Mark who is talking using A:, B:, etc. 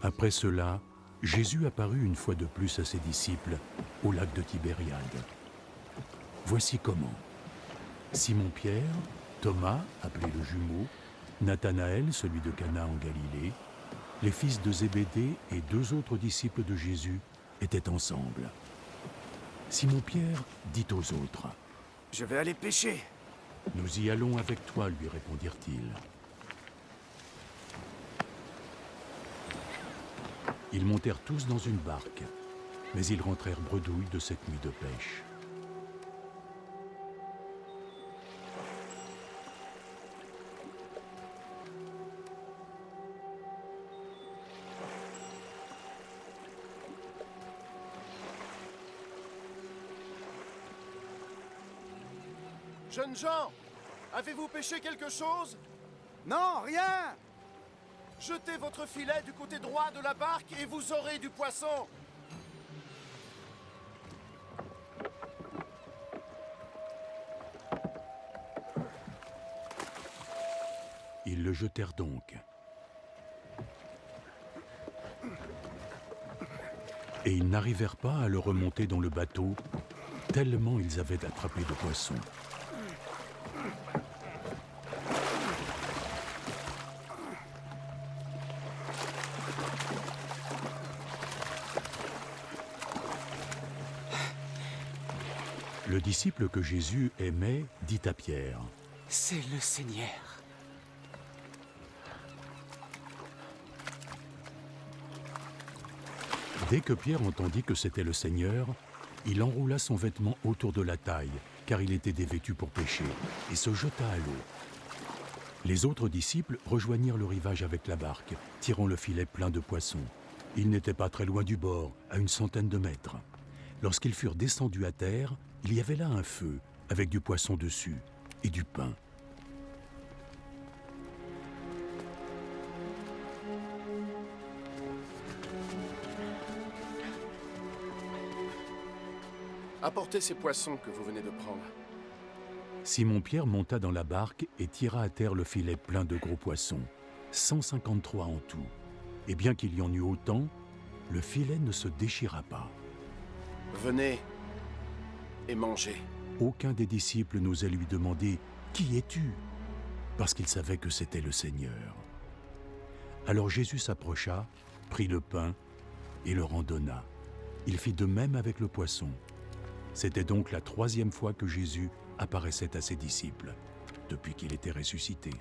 A: Après cela, Jésus apparut une fois de plus à ses disciples au lac de Tibériade. Voici comment. Simon-Pierre, Thomas, appelé le jumeau, Nathanaël, celui de Cana en Galilée, les fils de Zébédée et 2 autres disciples de Jésus étaient ensemble. Simon-Pierre dit aux autres :
B: « Je vais aller pêcher. »
A: « Nous y allons avec toi, lui répondirent-ils. Ils montèrent tous dans une barque, mais ils rentrèrent bredouilles de cette nuit de pêche.
C: Jeunes gens, avez-vous pêché quelque chose?
B: Non, rien!
C: Jetez votre filet du côté droit de la barque et vous aurez du poisson.
A: Ils le jetèrent donc. Et ils n'arrivèrent pas à le remonter dans le bateau, tellement ils avaient attrapé de poissons. Le disciple que Jésus aimait dit à Pierre :
D: « C'est le Seigneur. »
A: Dès que Pierre entendit que c'était le Seigneur, il enroula son vêtement autour de la taille, car il était dévêtu pour pêcher, et se jeta à l'eau. Les autres disciples rejoignirent le rivage avec la barque, tirant le filet plein de poissons. Ils n'étaient pas très loin du bord, à une centaine de mètres. Lorsqu'ils furent descendus à terre, il y avait là un feu, avec du poisson dessus, et du pain.
C: Apportez ces poissons que vous venez de prendre.
A: Simon-Pierre monta dans la barque et tira à terre le filet plein de gros poissons, 153 en tout. Et bien qu'il y en eût autant, le filet ne se déchira pas.
C: Venez et mangez.
A: Aucun des disciples n'osait lui demander « Qui es-tu » parce qu'il savait que c'était le Seigneur. Alors Jésus s'approcha, prit le pain et leur en donna. Il fit de même avec le poisson. C'était donc la 3e fois que Jésus apparaissait à ses disciples, depuis qu'il était ressuscité.